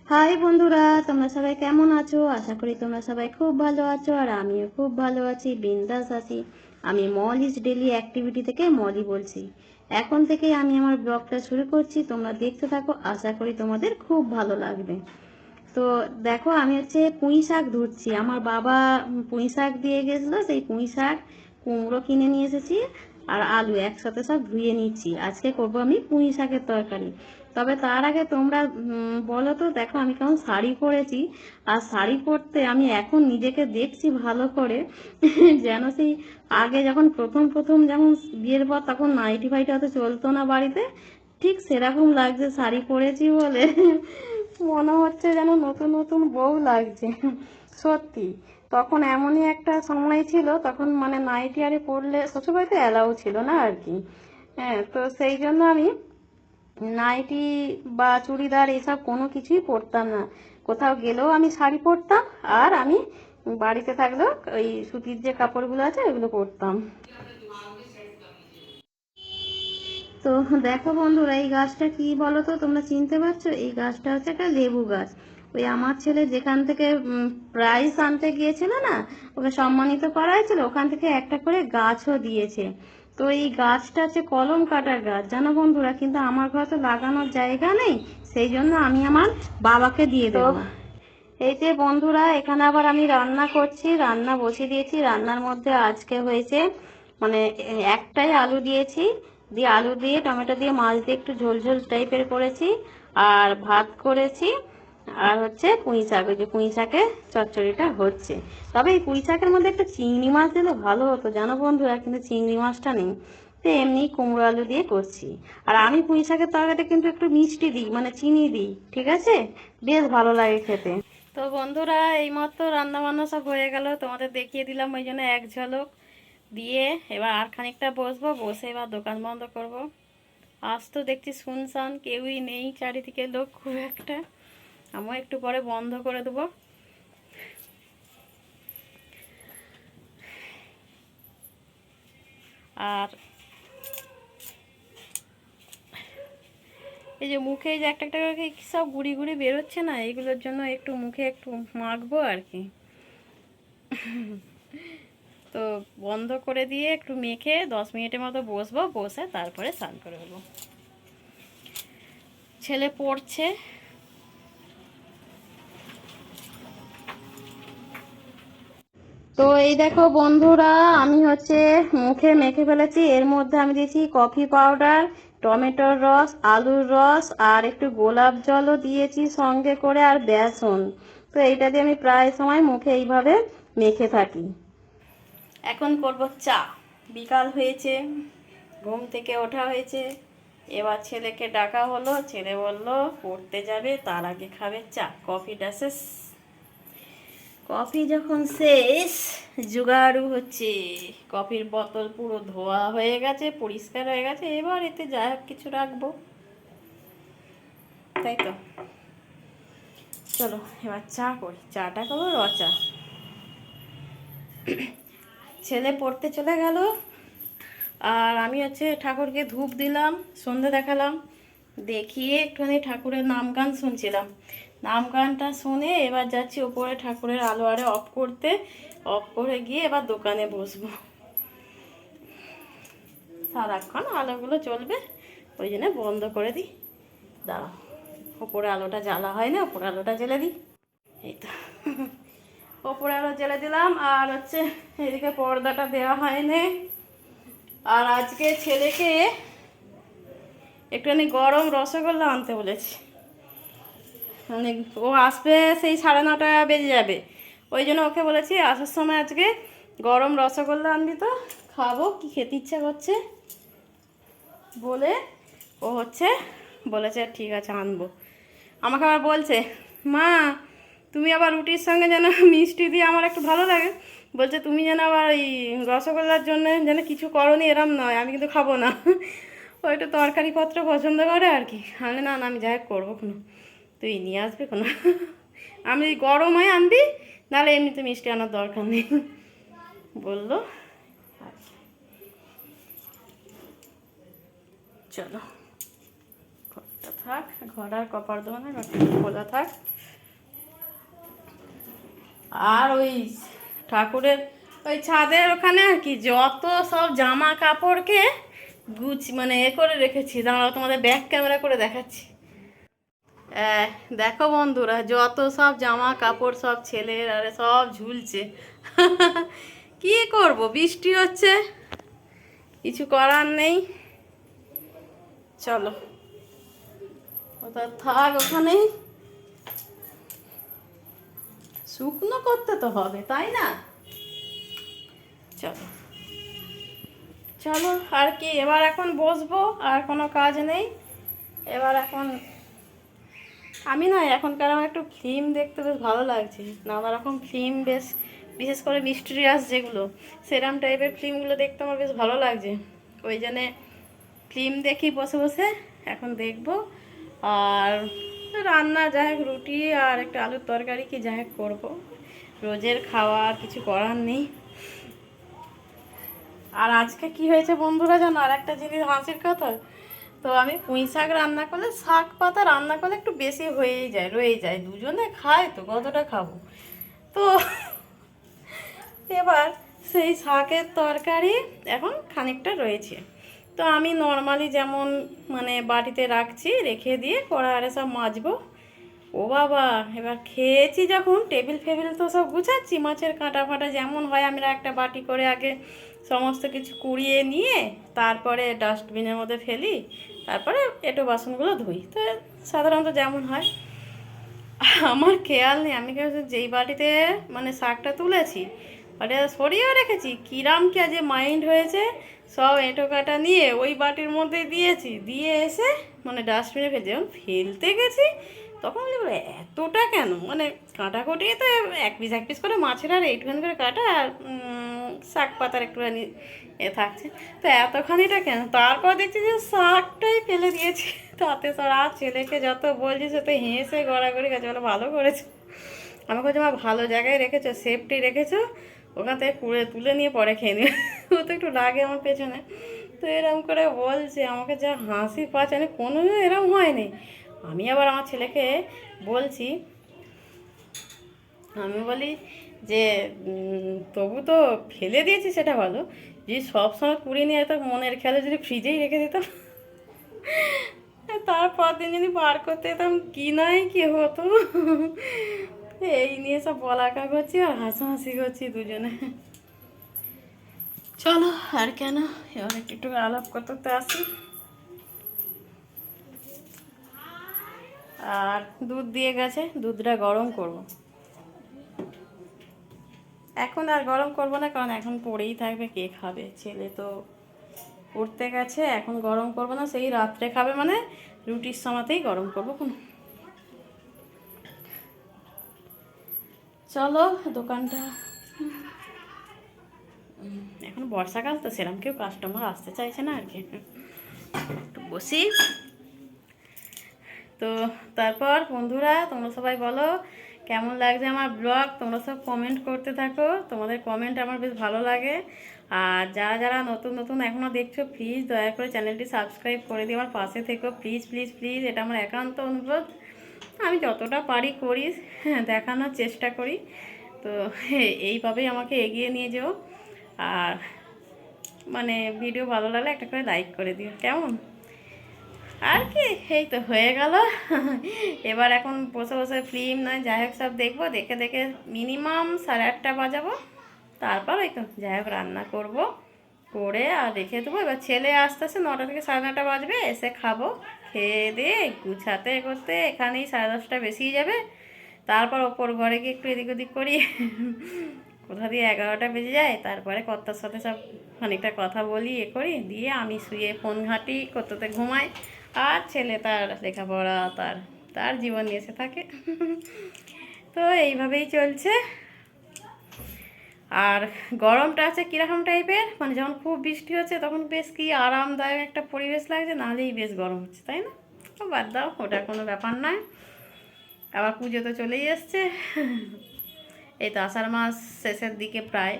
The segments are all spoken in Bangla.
হাই বন্ধুরা, তোমরা সবাই কেমন আছো? আশা করি তোমরা সবাই খুব ভালো আছো, আর আমিও খুব ভালো আছি, বিন্দাস আছি। আমি মলিস ডেলি অ্যাক্টিভিটি থেকে মলি বলছি। এখন থেকেই আমি আমার ব্লগটা শুরু করছি, তোমরা দেখতে থাকো, আশা করি তোমাদের খুব ভালো লাগবে। তো দেখো, আমি পুঁই শাক ধুচ্ছি। আমার বাবা পুঁই শাক দিয়ে গেছিলো, সেই পুঁই শাক, কুমড়ো কিনে নিয়ে এসেছি, আর আলু একসাথে সব ধুয়ে নিচ্ছি। আজকে করব আমি পুঁই শাকের তরকারি। তবে তার আগে তোমরা বলো তো, দেখো আমি কেমন শাড়ি পরেছি। আর শাড়ি পরতে আমি এখন নিজেকে দেখছি ভালো করে যেন সেই আগে যখন প্রথম প্রথম যেমন বিয়ের পর তখন নাইটি ফাইটি অত চলতো না বাড়িতে, ঠিক সেরকম লাগছে শাড়ি পরেছি বলে। মনে হচ্ছে যেন নতুন নতুন বউ লাগছে সত্যি। তখন এমনই একটা সময় ছিল, তখন মানে নাইটি আরে পরলে শ্বশুরবাড়িতে অ্যালাউ ছিল না আর কি। হ্যাঁ, তো সেই জন্য আমি নাইটি বা চুড়িদার এসব কোনো কিছুই পরতাম না। কোথাও গেলেও আমি শাড়ি পরতাম, আর আমি বাড়িতে থাকলেও ওই সুতির যে কাপড়গুলো আছে ওইগুলো পরতাম। তো দেখো বন্ধুরা, এই গাছটা কি বলো তো, তোমরা চিনতে পারছো? এই গাছটা হচ্ছে একটা লেবু গাছ। ওই আমার ছেলে যেখান থেকে প্রাইজ আনতে গিয়েছিল না, ওকে সম্মানিত করা হয়েছিল, ওখান থেকে একটা করে গাছও দিয়েছে। তো এই গাছটা হচ্ছে কলম কাটার গাছ, জানো বন্ধুরা, কিন্তু আমার ঘরে তো লাগানোর জায়গা নেই, সেই জন্য আমি আমার বাবাকে দিয়ে দেবো। এই যে বন্ধুরা, এখানে আবার আমি রান্না করছি, রান্না বসিয়ে দিয়েছি। রান্নার মধ্যে আজকে হয়েছে মানে একটাই আলু দিয়েছি, দিয়ে আলু দিয়ে টমেটো দিয়ে মাছ দিয়ে একটু ঝোল ঝোল টাইপের করেছি, আর ভাত করেছি, আর পুঁই শাক, ওই যে পুঁই শাকের চচ্চড়িটা হচ্ছে। তবে এই পুঁই শাকের মধ্যে একটা চিংড়ি মাছ দিলে ভালো হতো জানো বন্ধুরা, কিন্তু চিংড়ি মাছটা নেই। তো এমনি কুমড়ো আলু দিয়ে করছি। আর আমি পুঁই শাকের তরকারিতে কিন্তু একটু মিষ্টি দিই, মানে চিনি দিই, ঠিক আছে? বেশ ভালো লাগে খেতে। তো বন্ধুরা, এইমাত্র রান্না বান্না সব হয়ে গেল, তোমাদের দেখিয়ে দিলাম ওই জন্য এক ঝলক দিয়ে। এবার আর খানিকটা বসবো, বসে এবার দোকান বন্ধ করব। আজ তো দেখছি শুনশান, কেউই নেই চারিদিকে, লোক খুব একটা। আমিও একটু পরে বন্ধ করে দেবো। আর এই যে মুখে যে একটা একটা করে সব গুড়ি গুড়ি বেরোচ্ছে না, এগুলোর জন্য একটু মুখে একটু মাখবো আর কি। তো বন্ধ করে দিয়ে একটু মেখে 10 মিনিটের মতো বসবো, বসে তারপরে স্নান করে দেবো। ছেলে পড়ছে। তো এই দেখো বন্ধুরা, আমি মুখে মেখে ফেলেছি। এর মধ্যে আমি দিয়েছি কফি পাউডার, টমেটোর রস, আলুর রস, আর একটু গোলাপ জলও দিয়েছি সঙ্গে করে, আর বেসন। তো এইটা দিয়ে আমি প্রায় সময় মুখে এইভাবে মেখে থাকি। এখন করব চা। বিকাল হয়েছে, ঘুম থেকে ওঠা হয়েছে। এবার ছেলেকে ডাকা হলো, ছেলে বলল পড়তে যাবে, তার আগে খাবে চা। কফিটা শেষ। কফি যখন শেষ, জোগাড়ু হচ্ছে। কফির বোতল পুরো ধোয়া হয়ে গেছে, পরিষ্কার হয়ে গেছে। এবার এতে যা হোক কিছু রাখবো, তাই তো। চলো এবার চা করি, চাটা করবো র চা। ছেলে পড়তে চলে গেল, আর আমি ঠাকুরকে ধূপ দিলাম, সন্ধে দেখালাম, দেখিয়ে একটুখানি ঠাকুরের নাম গান শুনছিলাম। নাম গানটা শুনে এবার যাচ্ছি ওপরে ঠাকুরের আলো আরে অফ করতে। অফ করে গিয়ে এবার দোকানে বসবো। সারাক্ষণ আলোগুলো চলবে, ওই জন্য বন্ধ করে দিই। দাঁড়াও, ওপরে আলোটা জ্বালা হয় না, ওপরে আলোটা জ্বেলে দিই। এই তো, ওপরে আলো জ্বেলে দিলাম। আর এদিকে পর্দাটা দেওয়া হয়নি। আর আজকে ছেলেকে একটুখানি গরম রসগোল্লা আনতে বলেছি। মানে ও আসবে সেই 9:30 বেজে যাবে, ওই জন্য ওকে বলেছি আসার সময় আজকে গরম রসগোল্লা আনবি, তো খাবো, কি খেতে ইচ্ছা করছে বলে ও বলেছে ঠিক আছে আনবো। আমাকে আবার বলছে, মা তুমি আবার রুটির সঙ্গে যেন মিষ্টি দিয়ে, আমার একটু ভালো লাগে, বলছে তুমি যেন আবার এই রসগোল্লার জন্য যেন কিছু করনি, এরম নয়, আমি কিন্তু খাবো না। ও একটু তরকারিপত্র পছন্দ করে আর কি। আমি না না, আমি যাই করবো কোনো, তুই নিয়ে আসবি কোনো। আমি গরম হয় আনবি, নাহলে এমনিতে মিষ্টি আনার দরকার নেই বললো। চলো, থাক, ঘর আর কপার দেবো না, ঘরটা খোলা থাক। আর ওই ঠাকুরের ওই ছাদের ওখানে আর কি যত সব জামা কাপড়কে মানে করে রেখেছি, দাঁড়াও তোমাদের ব্যাক ক্যামেরা করে দেখাচ্ছি। দেখো বন্ধুরা, যত সব জামা কাপড় সব ছেলের আরে সব ঝুলছে। কি করব, বৃষ্টি হচ্ছে, কিছু করার নেই। চলো ওটা থাক ওখানেই, শুকনো করতে তো হবে তাই না। চলো চলো, আর কি, এবার এখন বসবো, আর কোনো কাজ নেই। এবার এখন আমি না এখনকার আমার একটু ফিল্ম দেখতে বেশ ভালো লাগছে, নানা রকম ফিল্ম, বেশ বিশেষ করে মিস্টিরিয়াস যেগুলো, সেরম টাইপের ফিল্মগুলো দেখতে আমার বেশ ভালো লাগছে। ওই জন্যে ফিল্ম দেখি বসে বসে, এখন দেখবো। আর রান্না যাই হোক, রুটি আর একটা আলুর তরকারি কি যাই হোক করবো, রোজের খাওয়া, আর কিছু করার নেই। আর আজকে কি হয়েছে বন্ধুরা জানো, আর একটা জিনিস হাসির কথা, তো আমি পুঁই শাক রান্না করলে, শাক পাতা রান্না করলে একটু বেশি হয়েই যায়, রয়ে যায়, দুজনে খায় তো কতটা খাবো। তো এবার সেই শাকের তরকারি এখন খানিকটা রয়েছে, তো আমি নর্মালি যেমন মানে বাটিতে রাখছি, রেখে দিয়ে কড়া আরে সব মাজবো। ও বাবা, এবার খেয়েছি যখন, টেবিল ফেবিল তো সব গুছাচ্ছি, মাছের কাঁটা ফাটা যেমন হয়, আমরা একটা বাটি করে আগে সমস্ত কিছু কুড়িয়ে নিয়ে তারপরে ডাস্টবিনের মধ্যে ফেলি, তারপরে এঁটো বাসনগুলো ধুই, তো সাধারণত যেমন হয়। আমার খেয়াল নেই, আমি যেই বাটিতে মানে শাকটা তুলেছি, বাটিটা সরিয়েও রেখেছি, কিরাম কি আজ মাইন্ড হয়েছে, সব এঁটো কাটা নিয়ে ওই বাটির মধ্যে দিয়েছি, দিয়ে এসে মানে ডাস্টবিনে ফেলছি। যখন ফেলতে গেছি তখন এতটা কেন, মানে কাটাকুটি তো এক পিস করে মাছের আর এইটুখানি করে কাটা, আর শাক পাতার একটুখানি থাকছে, তো এতখানিটা কেন। তারপর দেখছি যে শাকটাই ফেলে দিয়েছি, তাতে স্যার আর ছেলেকে যত বলছি সে তো হেসে গড়াগড়ি গেছে, বলে ভালো করেছো। আমাকে বলছে, মা ভালো জায়গায় রেখেছো, সেফটি রেখেছো, ওখান থেকে তুলে নিয়ে পরে খেয়ে নিও। ও তো একটু লাগে আমার পেছনে, তো এরকম করে বলছে, আমাকে যা হাসি পাচ্ছে, আমি কোনোদিন এরকম হয়নি। আমি আবার আমার ছেলেকে বলছি, আমি বলি যে তবু তো ফেলে দিয়েছি সেটা ভালো, যে সবসময় কুড়িয়ে নিয়ে যেত, মনের খেয়ালে যদি ফ্রিজেই রেখে দিতাম, তারপর দিন যদি বার করতে যেতাম, কি নাই কি হতো। এই নিয়ে সব বলাকা করছি আর হাসাহাসি করছি দুজনে। চলো আর কেন, এবার একটু আলাপ করতে আসি। আর দুধ দিয়ে গেছে, দুধটা গরম করব। এখন আর গরম করব না, কারণ এখন পড়েই থাকবে, কে খাবে, ছেলে তো উঠতে গেছে, এখন গরম করব না, সেই রাত্রে খাবে, মানে রুটির সময়তেই গরম করব। কোনো চলো দোকানটা, এখন বর্ষাকাল তো সেরকম কেউ কাস্টমার আসতে চাইছে না আর কি, একটু বসি। তো তারপর বন্ধুরা, তোমরা সবাই বলো কেমন লাগছে আমার ব্লগ, তোমরা সব কমেন্ট করতে থাকো, তোমাদের কমেন্ট আমার বেশ ভালো লাগে। আর যারা যারা নতুন নতুন এখনও দেখছো, প্লিজ দয়া করে চ্যানেলটি সাবস্ক্রাইব করে দিয়ে আমার পাশে থেকো, প্লিজ প্লিজ প্লিজ, এটা আমার একান্ত অনুরোধ। আমি যতটা পারি করি, হ্যাঁ, দেখানোর চেষ্টা করি, তো এইভাবেই আমাকে এগিয়ে নিয়ে যেও। আর মানে ভিডিও ভালো লাগলে একটা করে লাইক করে দিও, কেমন। আর কি, এই তো হয়ে গেল। এবার এখন বসে বসে ফিল্ম নয় যাই হোক সব দেখবো, দেখে দেখে মিনিমাম 8:30 বাজাবো, তারপর ওই তো যাই হোক রান্না করব, করে আর রেখে দেবো। এবার ছেলে আসতে আসতে 9টা থেকে 9:30 বাজবে, এসে খাবো, খেয়ে দিয়ে গুছাতে করতে এখানেই 10:30 বেশি যাবে। তারপর ওপর ঘরে গিয়ে একটু এদিক ওদিক করি, কোথা দিয়ে 11টা বেজে যায়, তারপরে কর্তার সাথে সব খানিকটা কথা বলি, করি, দিয়ে আমি শুয়ে ফোন ঘাঁটি, করতে ঘুমাই, আর ছেলে তার লেখাপড়া, তার তার জীবন নিয়ে এসে থাকে। তো এইভাবেই চলছে। আর গরমটা আছে কীরকম টাইপের, মানে যখন খুব বৃষ্টি হচ্ছে তখন বেশ কি আরামদায়ক একটা পরিবেশ লাগছে, নাহলেই বেশ গরম হচ্ছে, তাই না। বাদ দাও, ওটা কোনো ব্যাপার নয়। আবার পুজো তো চলেই এসছে, এই তো আষাঢ় মাস শেষের দিকে প্রায়,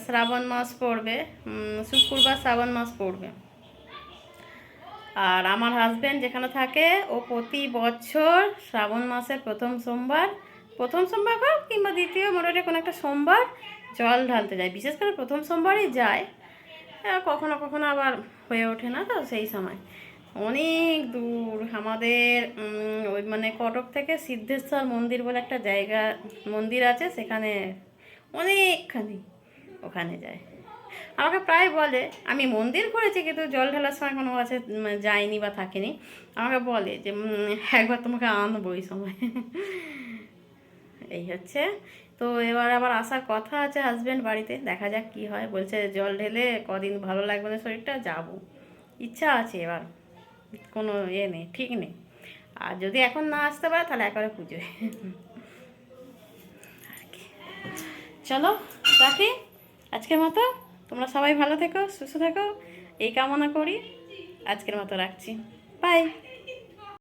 শ্রাবণ মাস পড়বে, শুক্রবার শ্রাবণ মাস পড়বে। আর আমার হাজব্যান্ড যেখানে থাকে ও প্রতি বছর শ্রাবণ মাসের প্রথম সোমবার হোক কিংবা দ্বিতীয় মোটামুটি কোনো একটা সোমবার জল ঢালতে যায়। বিশেষ করে প্রথম সোমবারই যায়, কখনো কখনো আবার হয়ে ওঠে না, তো সেই সময় অনেক দূর আমাদের ওই মানে কটক থেকে সিদ্ধেশ্বর মন্দির বলে একটা জায়গা মন্দির আছে, সেখানে অনেকখানি ওখানে যায়। আমাকে প্রায় বলে, আমি মন্দির ঘুরেছি কিন্তু জল ঢালার সময় কোনো আছে যাইনি বা থাকিনি। আমাকে বলে যে একবার তোমাকে আনবো এই সময়। এই হচ্ছে। তো এবার আবার আসার কথা আছে হাজব্যান্ড বাড়িতে, দেখা যাক কি হয়। বলছে জল ঢেলে কদিন ভালো লাগবে না শরীরটা, যাবো, ইচ্ছা আছে। এবার কোনো নেই, ঠিক নেই। আর যদি এখন না আসতে পারে তাহলে একবারে পুজোয়। চলো রাখি আজকের মতো। তোমরা সবাই ভালো থেকো, সুস্থ থেকো, এই কামনা করি। আজকের মতো রাখছি, বাই।